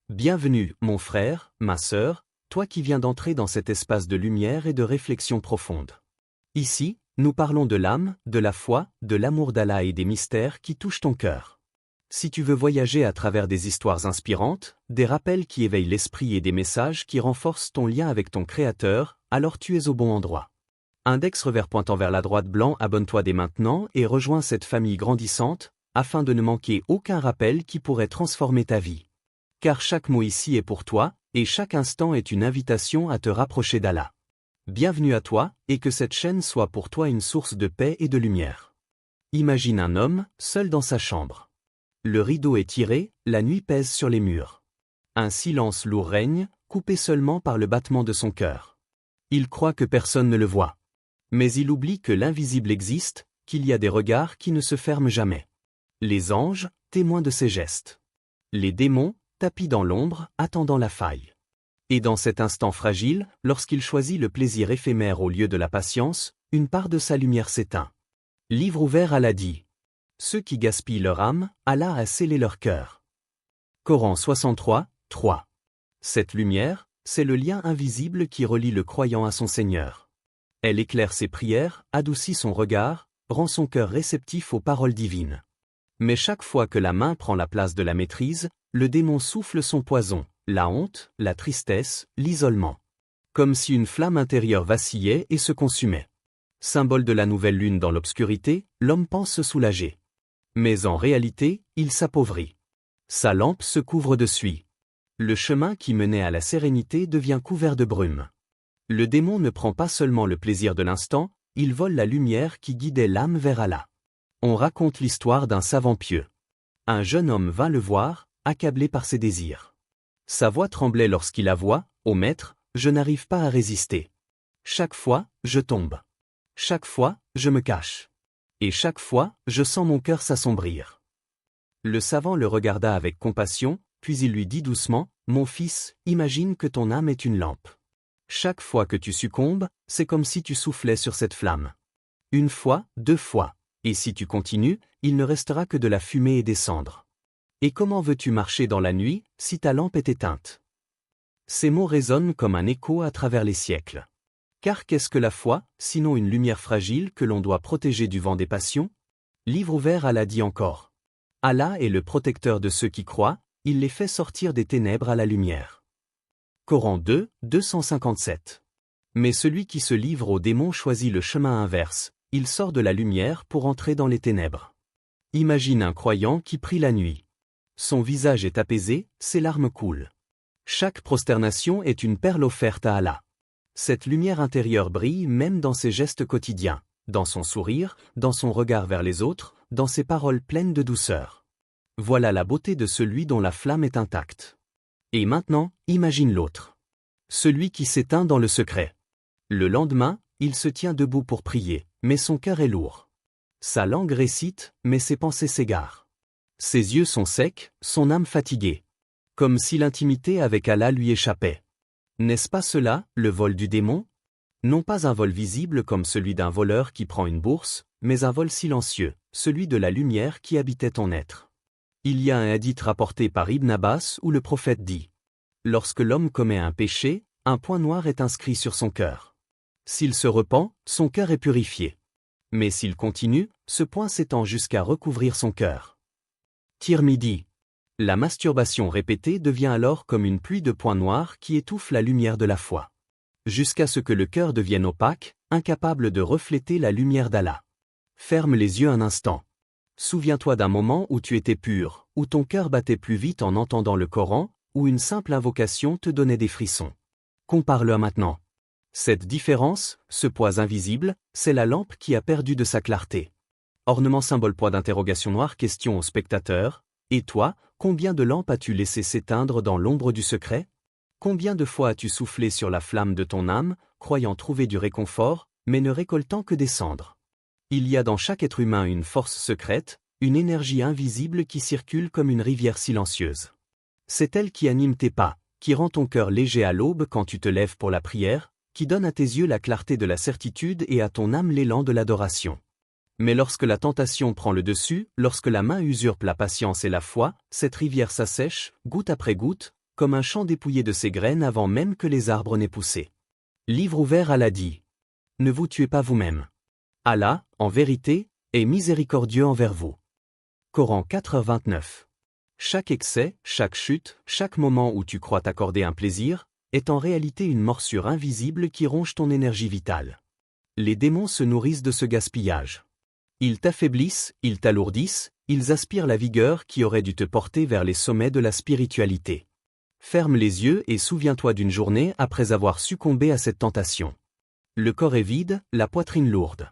Bienvenue, mon frère, ma sœur, toi qui viens d'entrer dans cet espace de lumière et de réflexion profonde. Ici, nous parlons de l'âme, de la foi, de l'amour d'Allah et des mystères qui touchent ton cœur. Si tu veux voyager à travers des histoires inspirantes, des rappels qui éveillent l'esprit et des messages qui renforcent ton lien avec ton Créateur, alors tu es au bon endroit. Index revers pointant vers la droite blanc, abonne-toi dès maintenant et rejoins cette famille grandissante, afin de ne manquer aucun rappel qui pourrait transformer ta vie. Car chaque mot ici est pour toi, et chaque instant est une invitation à te rapprocher d'Allah. Bienvenue à toi, et que cette chaîne soit pour toi une source de paix et de lumière. Imagine un homme, seul dans sa chambre. Le rideau est tiré, la nuit pèse sur les murs. Un silence lourd règne, coupé seulement par le battement de son cœur. Il croit que personne ne le voit. Mais il oublie que l'invisible existe, qu'il y a des regards qui ne se ferment jamais. Les anges, témoins de ses gestes. Les démons, tapis dans l'ombre, attendant la faille. Et dans cet instant fragile, lorsqu'il choisit le plaisir éphémère au lieu de la patience, une part de sa lumière s'éteint. Livre ouvert, Allah dit. Ceux qui gaspillent leur âme, Allah a scellé leur cœur. Coran 63, 3. Cette lumière, c'est le lien invisible qui relie le croyant à son Seigneur. Elle éclaire ses prières, adoucit son regard, rend son cœur réceptif aux paroles divines. Mais chaque fois que la main prend la place de la maîtrise, le démon souffle son poison, la honte, la tristesse, l'isolement. Comme si une flamme intérieure vacillait et se consumait. Symbole de la nouvelle lune dans l'obscurité, l'homme pense se soulager. Mais en réalité, il s'appauvrit. Sa lampe se couvre de suie. Le chemin qui menait à la sérénité devient couvert de brume. Le démon ne prend pas seulement le plaisir de l'instant, il vole la lumière qui guidait l'âme vers Allah. On raconte l'histoire d'un savant pieux. Un jeune homme vint le voir, accablé par ses désirs. Sa voix tremblait lorsqu'il avoua, « Ô maître, je n'arrive pas à résister. Chaque fois, je tombe. Chaque fois, je me cache. Et chaque fois, je sens mon cœur s'assombrir. » Le savant le regarda avec compassion, puis il lui dit doucement, « Mon fils, imagine que ton âme est une lampe. Chaque fois que tu succombes, c'est comme si tu soufflais sur cette flamme. Une fois, 2 fois. Et si tu continues, il ne restera que de la fumée et des cendres. Et comment veux-tu marcher dans la nuit, si ta lampe est éteinte ?» Ces mots résonnent comme un écho à travers les siècles. Car qu'est-ce que la foi, sinon une lumière fragile que l'on doit protéger du vent des passions? Livre ouvert, Allah dit encore. Allah est le protecteur de ceux qui croient, il les fait sortir des ténèbres à la lumière. Coran 2, 257. Mais celui qui se livre aux démons choisit le chemin inverse. Il sort de la lumière pour entrer dans les ténèbres. Imagine un croyant qui prie la nuit. Son visage est apaisé, ses larmes coulent. Chaque prosternation est une perle offerte à Allah. Cette lumière intérieure brille même dans ses gestes quotidiens, dans son sourire, dans son regard vers les autres, dans ses paroles pleines de douceur. Voilà la beauté de celui dont la flamme est intacte. Et maintenant, imagine l'autre. Celui qui s'éteint dans le secret. Le lendemain, il se tient debout pour prier, mais son cœur est lourd. Sa langue récite, mais ses pensées s'égarent. Ses yeux sont secs, son âme fatiguée. Comme si l'intimité avec Allah lui échappait. N'est-ce pas cela, le vol du démon? Non pas un vol visible comme celui d'un voleur qui prend une bourse, mais un vol silencieux, celui de la lumière qui habitait ton être. Il y a un hadith rapporté par Ibn Abbas où le prophète dit: lorsque l'homme commet un péché, un point noir est inscrit sur son cœur. S'il se repent, son cœur est purifié. Mais s'il continue, ce point s'étend jusqu'à recouvrir son cœur. Tirmidhi. La masturbation répétée devient alors comme une pluie de points noirs qui étouffe la lumière de la foi. Jusqu'à ce que le cœur devienne opaque, incapable de refléter la lumière d'Allah. Ferme les yeux un instant. Souviens-toi d'un moment où tu étais pur, où ton cœur battait plus vite en entendant le Coran, où une simple invocation te donnait des frissons. Compare-le à maintenant. Cette différence, ce poids invisible, c'est la lampe qui a perdu de sa clarté. Ornement symbole point d'interrogation noire question au spectateur. Et toi, combien de lampes as-tu laissé s'éteindre dans l'ombre du secret? Combien de fois as-tu soufflé sur la flamme de ton âme, croyant trouver du réconfort, mais ne récoltant que des cendres? Il y a dans chaque être humain une force secrète, une énergie invisible qui circule comme une rivière silencieuse. C'est elle qui anime tes pas, qui rend ton cœur léger à l'aube quand tu te lèves pour la prière, qui donne à tes yeux la clarté de la certitude et à ton âme l'élan de l'adoration. Mais lorsque la tentation prend le dessus, lorsque la main usurpe la patience et la foi, cette rivière s'assèche, goutte après goutte, comme un champ dépouillé de ses graines avant même que les arbres n'aient poussé. Livre ouvert Allah dit. Ne vous tuez pas vous-même. Allah, en vérité, est miséricordieux envers vous. Coran 4:29. Chaque excès, chaque chute, chaque moment où tu crois t'accorder un plaisir, est en réalité une morsure invisible qui ronge ton énergie vitale. Les démons se nourrissent de ce gaspillage. Ils t'affaiblissent, ils t'alourdissent, ils aspirent la vigueur qui aurait dû te porter vers les sommets de la spiritualité. Ferme les yeux et souviens-toi d'une journée après avoir succombé à cette tentation. Le corps est vide, la poitrine lourde.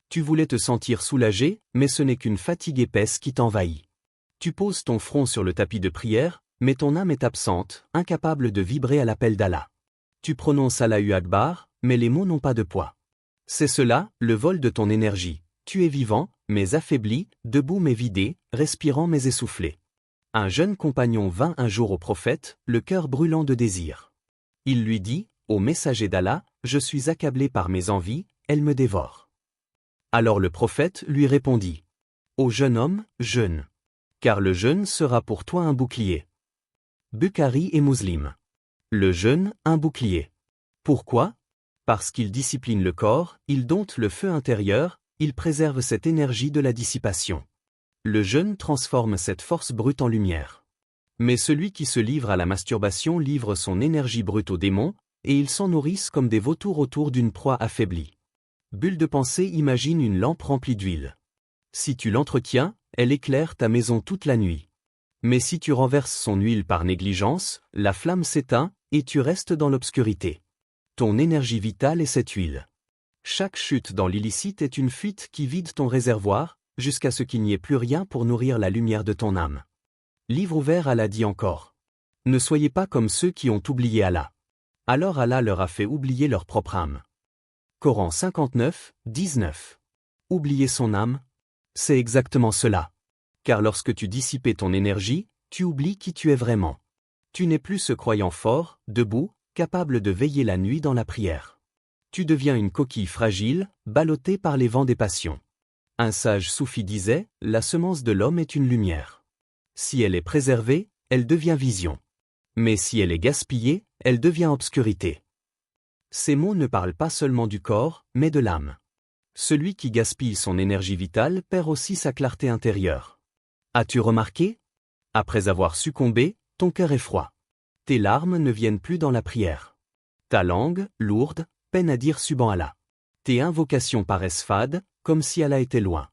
Tu voulais te sentir soulagé, mais ce n'est qu'une fatigue épaisse qui t'envahit. Tu poses ton front sur le tapis de prière, mais ton âme est absente, incapable de vibrer à l'appel d'Allah. Tu prononces Allahu Akbar, mais les mots n'ont pas de poids. C'est cela, le vol de ton énergie. Tu es vivant, mais affaibli, debout mais vidé, respirant mais essoufflé. Un jeune compagnon vint un jour au prophète, le cœur brûlant de désir. Il lui dit, ô messager d'Allah, je suis accablé par mes envies, elles me dévorent. Alors le prophète lui répondit, ô jeune homme, jeûne. Car le jeûne sera pour toi un bouclier. Bukhari et Muslim. Le jeûne, un bouclier. Pourquoi? Parce qu'il discipline le corps, il dompte le feu intérieur, il préserve cette énergie de la dissipation. Le jeûne transforme cette force brute en lumière. Mais celui qui se livre à la masturbation livre son énergie brute aux démons, et ils s'en nourrissent comme des vautours autour d'une proie affaiblie. Bulle de pensée imagine une lampe remplie d'huile. Si tu l'entretiens, elle éclaire ta maison toute la nuit. Mais si tu renverses son huile par négligence, la flamme s'éteint, et tu restes dans l'obscurité. Ton énergie vitale est cette huile. Chaque chute dans l'illicite est une fuite qui vide ton réservoir, jusqu'à ce qu'il n'y ait plus rien pour nourrir la lumière de ton âme. Livre ouvert Allah dit encore. Ne soyez pas comme ceux qui ont oublié Allah. Alors Allah leur a fait oublier leur propre âme. Coran 59:19. Oublier son âme? C'est exactement cela. Car lorsque tu dissipes ton énergie, tu oublies qui tu es vraiment. Tu n'es plus ce croyant fort, debout, capable de veiller la nuit dans la prière. Tu deviens une coquille fragile, ballottée par les vents des passions. Un sage soufi disait, la semence de l'homme est une lumière. Si elle est préservée, elle devient vision. Mais si elle est gaspillée, elle devient obscurité. Ces mots ne parlent pas seulement du corps, mais de l'âme. Celui qui gaspille son énergie vitale perd aussi sa clarté intérieure. As-tu remarqué? Après avoir succombé, ton cœur est froid. Tes larmes ne viennent plus dans la prière. Ta langue, lourde, peine à dire Subhanallah. Tes invocations paraissent fades, comme si Allah était loin.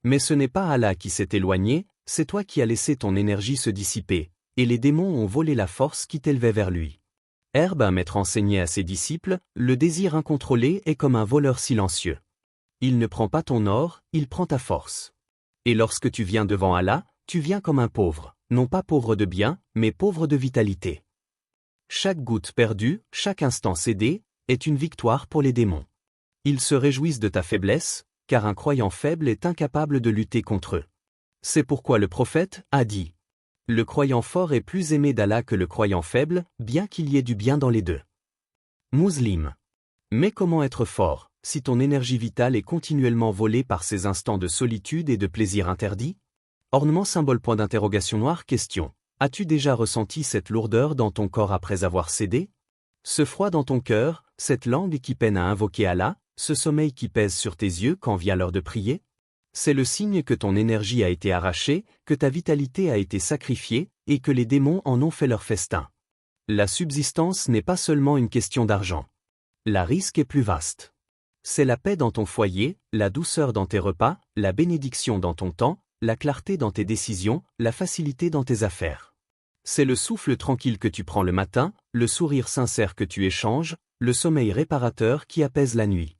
Mais ce n'est pas Allah qui s'est éloigné, c'est toi qui as laissé ton énergie se dissiper, et les démons ont volé la force qui t'élevait vers lui. Herbe, un maître enseignait à ses disciples, le désir incontrôlé est comme un voleur silencieux. Il ne prend pas ton or, il prend ta force. Et lorsque tu viens devant Allah, tu viens comme un pauvre, non pas pauvre de biens, mais pauvre de vitalité. Chaque goutte perdue, chaque instant cédé, est une victoire pour les démons. Ils se réjouissent de ta faiblesse, car un croyant faible est incapable de lutter contre eux. C'est pourquoi le prophète a dit « Le croyant fort est plus aimé d'Allah que le croyant faible, bien qu'il y ait du bien dans les deux. » Muslim. Mais comment être fort, si ton énergie vitale est continuellement volée par ces instants de solitude et de plaisir interdit? Ornement symbole point d'interrogation noire question. As-tu déjà ressenti cette lourdeur dans ton corps après avoir cédé? Ce froid dans ton cœur, cette langue qui peine à invoquer Allah, ce sommeil qui pèse sur tes yeux quand vient l'heure de prier? C'est le signe que ton énergie a été arrachée, que ta vitalité a été sacrifiée, et que les démons en ont fait leur festin. La subsistance n'est pas seulement une question d'argent. La risque est plus vaste. C'est la paix dans ton foyer, la douceur dans tes repas, la bénédiction dans ton temps, la clarté dans tes décisions, la facilité dans tes affaires. C'est le souffle tranquille que tu prends le matin, le sourire sincère que tu échanges, le sommeil réparateur qui apaise la nuit.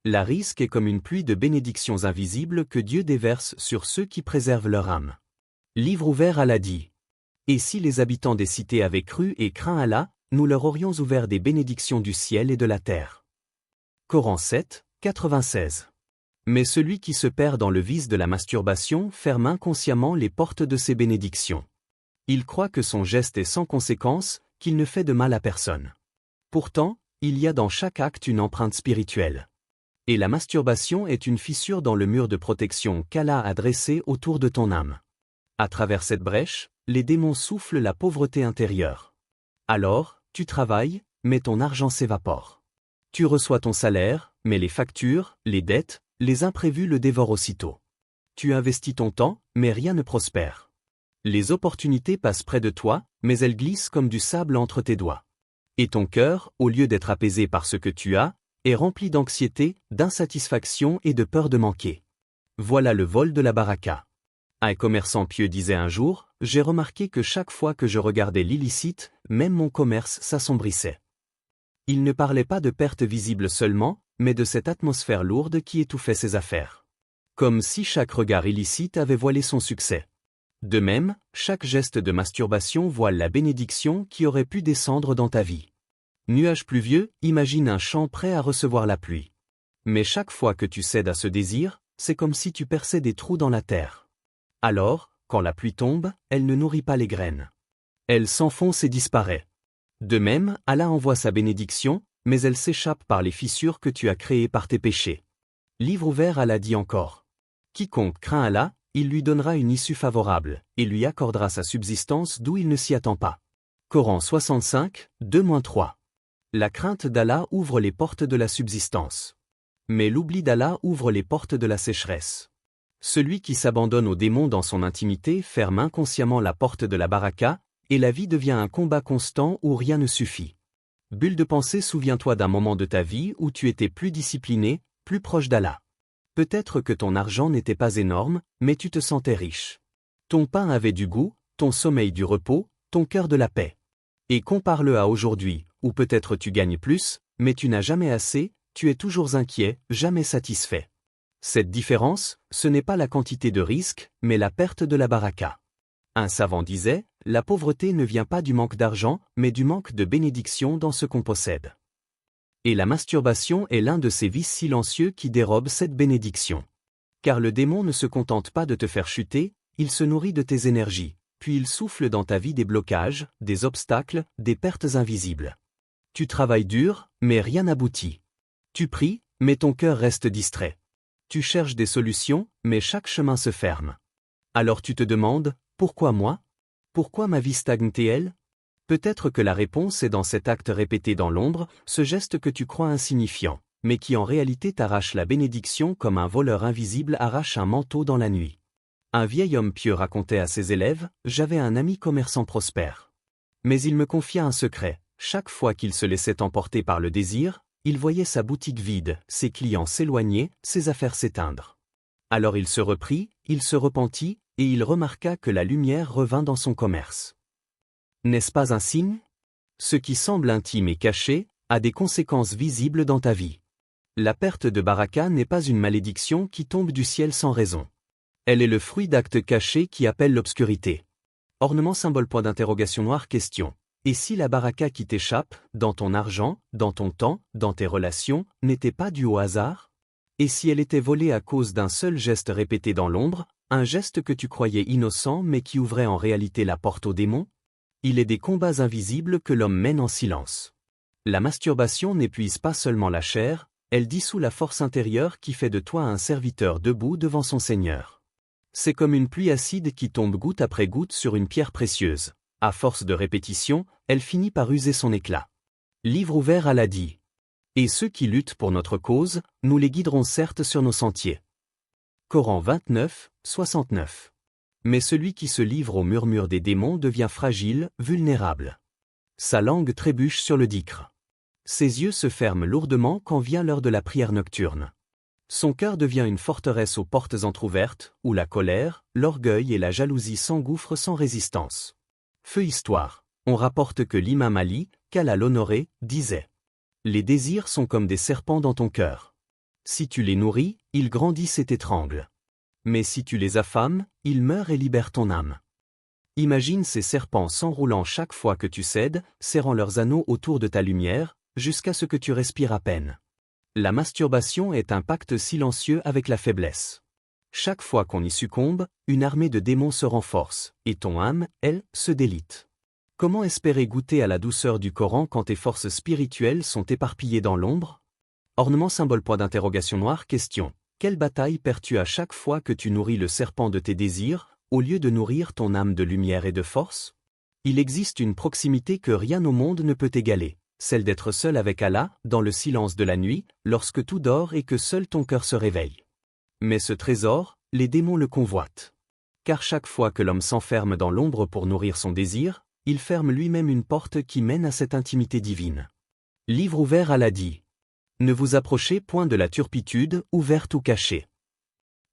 La risque est comme une pluie de bénédictions invisibles que Dieu déverse sur ceux qui préservent leur âme. Livre ouvert Allah dit. Et si les habitants des cités avaient cru et craint Allah, nous leur aurions ouvert des bénédictions du ciel et de la terre. Coran 7:96. Mais celui qui se perd dans le vice de la masturbation ferme inconsciemment les portes de ses bénédictions. Il croit que son geste est sans conséquence, qu'il ne fait de mal à personne. Pourtant, il y a dans chaque acte une empreinte spirituelle. Et la masturbation est une fissure dans le mur de protection qu'Allah a dressé autour de ton âme. À travers cette brèche, les démons soufflent la pauvreté intérieure. Alors, tu travailles, mais ton argent s'évapore. Tu reçois ton salaire, mais les factures, les dettes, les imprévus le dévorent aussitôt. Tu investis ton temps, mais rien ne prospère. Les opportunités passent près de toi, mais elles glissent comme du sable entre tes doigts. Et ton cœur, au lieu d'être apaisé par ce que tu as, est rempli d'anxiété, d'insatisfaction et de peur de manquer. Voilà le vol de la baraka. Un commerçant pieux disait un jour, « J'ai remarqué que chaque fois que je regardais l'illicite, même mon commerce s'assombrissait. » Il ne parlait pas de perte visible seulement, mais de cette atmosphère lourde qui étouffait ses affaires. Comme si chaque regard illicite avait voilé son succès. De même, chaque geste de masturbation voile la bénédiction qui aurait pu descendre dans ta vie. Nuage pluvieux, imagine un champ prêt à recevoir la pluie. Mais chaque fois que tu cèdes à ce désir, c'est comme si tu perçais des trous dans la terre. Alors, quand la pluie tombe, elle ne nourrit pas les graines. Elle s'enfonce et disparaît. De même, Allah envoie sa bénédiction, mais elle s'échappe par les fissures que tu as créées par tes péchés. Livre ouvert, Allah dit encore. Quiconque craint Allah, il lui donnera une issue favorable, et lui accordera sa subsistance d'où il ne s'y attend pas. Coran 65, 2-3. La crainte d'Allah ouvre les portes de la subsistance. Mais l'oubli d'Allah ouvre les portes de la sécheresse. Celui qui s'abandonne aux démons dans son intimité ferme inconsciemment la porte de la baraka, et la vie devient un combat constant où rien ne suffit. Bulle de pensée, souviens-toi d'un moment de ta vie où tu étais plus discipliné, plus proche d'Allah. Peut-être que ton argent n'était pas énorme, mais tu te sentais riche. Ton pain avait du goût, ton sommeil du repos, ton cœur de la paix. Et compare-le à aujourd'hui, où peut-être tu gagnes plus, mais tu n'as jamais assez, tu es toujours inquiet, jamais satisfait. Cette différence, ce n'est pas la quantité de risque, mais la perte de la baraka. Un savant disait, la pauvreté ne vient pas du manque d'argent, mais du manque de bénédiction dans ce qu'on possède. Et la masturbation est l'un de ces vices silencieux qui dérobent cette bénédiction. Car le démon ne se contente pas de te faire chuter, il se nourrit de tes énergies, puis il souffle dans ta vie des blocages, des obstacles, des pertes invisibles. Tu travailles dur, mais rien n'aboutit. Tu pries, mais ton cœur reste distrait. Tu cherches des solutions, mais chaque chemin se ferme. Alors tu te demandes, pourquoi moi? Pourquoi ma vie stagne-t-elle? Peut-être que la réponse est dans cet acte répété dans l'ombre, ce geste que tu crois insignifiant, mais qui en réalité t'arrache la bénédiction comme un voleur invisible arrache un manteau dans la nuit. Un vieil homme pieux racontait à ses élèves, « J'avais un ami commerçant prospère. Mais il me confia un secret, chaque fois qu'il se laissait emporter par le désir, il voyait sa boutique vide, ses clients s'éloigner, ses affaires s'éteindre. Alors il se reprit, il se repentit, et il remarqua que la lumière revint dans son commerce. N'est-ce pas un signe? Ce qui semble intime et caché, a des conséquences visibles dans ta vie. La perte de baraka n'est pas une malédiction qui tombe du ciel sans raison. Elle est le fruit d'actes cachés qui appellent l'obscurité. Ornement symbole point d'interrogation noire question. Et si la baraka qui t'échappe, dans ton argent, dans ton temps, dans tes relations, n'était pas due au hasard? Et si elle était volée à cause d'un seul geste répété dans l'ombre, un geste que tu croyais innocent mais qui ouvrait en réalité la porte aux démons? Il est des combats invisibles que l'homme mène en silence. La masturbation n'épuise pas seulement la chair, elle dissout la force intérieure qui fait de toi un serviteur debout devant son Seigneur. C'est comme une pluie acide qui tombe goutte après goutte sur une pierre précieuse. À force de répétition, elle finit par user son éclat. Livre ouvert, Allah dit. Et ceux qui luttent pour notre cause, nous les guiderons certes sur nos sentiers. Coran 29, 69. Mais celui qui se livre au murmure des démons devient fragile, vulnérable. Sa langue trébuche sur le dhikr. Ses yeux se ferment lourdement quand vient l'heure de la prière nocturne. Son cœur devient une forteresse aux portes entr'ouvertes, où la colère, l'orgueil et la jalousie s'engouffrent sans résistance. Feu histoire. On rapporte que l'imam Ali, qu'Allah l'honoré, disait « Les désirs sont comme des serpents dans ton cœur. Si tu les nourris, ils grandissent et t'étranglent. Mais si tu les affames, ils meurent et libèrent ton âme. » Imagine ces serpents s'enroulant chaque fois que tu cèdes, serrant leurs anneaux autour de ta lumière, jusqu'à ce que tu respires à peine. La masturbation est un pacte silencieux avec la faiblesse. Chaque fois qu'on y succombe, une armée de démons se renforce, et ton âme, elle, se délite. Comment espérer goûter à la douceur du Coran quand tes forces spirituelles sont éparpillées dans l'ombre? Ornement symbole point d'interrogation noire question. Quelle bataille perds-tu à chaque fois que tu nourris le serpent de tes désirs, au lieu de nourrir ton âme de lumière et de force? Il existe une proximité que rien au monde ne peut égaler, celle d'être seul avec Allah, dans le silence de la nuit, lorsque tout dort et que seul ton cœur se réveille. Mais ce trésor, les démons le convoitent. Car chaque fois que l'homme s'enferme dans l'ombre pour nourrir son désir, il ferme lui-même une porte qui mène à cette intimité divine. Livre ouvert, Allah dit. Ne vous approchez point de la turpitude, ouverte ou cachée.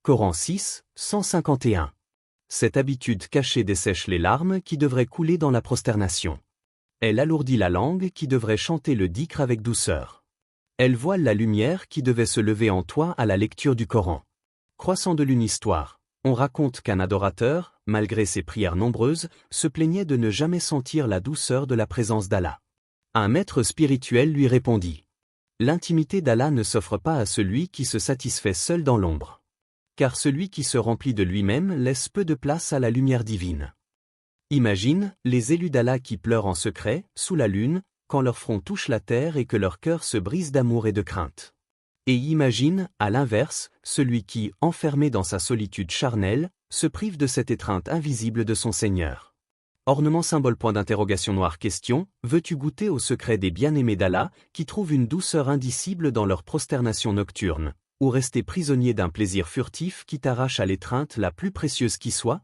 Coran 6, 151. Cette habitude cachée dessèche les larmes qui devraient couler dans la prosternation. Elle alourdit la langue qui devrait chanter le dhikr avec douceur. Elle voile la lumière qui devait se lever en toi à la lecture du Coran. Croissant de l'une histoire, on raconte qu'un adorateur, malgré ses prières nombreuses, se plaignait de ne jamais sentir la douceur de la présence d'Allah. Un maître spirituel lui répondit. L'intimité d'Allah ne s'offre pas à celui qui se satisfait seul dans l'ombre. Car celui qui se remplit de lui-même laisse peu de place à la lumière divine. Imagine, les élus d'Allah qui pleurent en secret, sous la lune, quand leur front touche la terre et que leur cœur se brise d'amour et de crainte. Et imagine, à l'inverse, celui qui, enfermé dans sa solitude charnelle, se prive de cette étreinte invisible de son Seigneur. Ornement symbole point d'interrogation noire question, veux-tu goûter au secret des bien-aimés d'Allah, qui trouvent une douceur indicible dans leur prosternation nocturne, ou rester prisonnier d'un plaisir furtif qui t'arrache à l'étreinte la plus précieuse qui soit?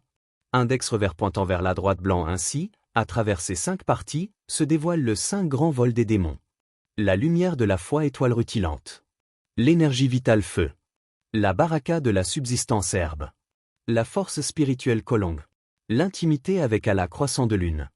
Index revers pointant vers la droite blanc ainsi, à travers ces 5 parties, se dévoile le 5 grand vol des démons. La lumière de la foi étoile rutilante. L'énergie vitale feu. La baraka de la subsistance herbe. La force spirituelle colombe. L'intimité avec Allah croissant de lune.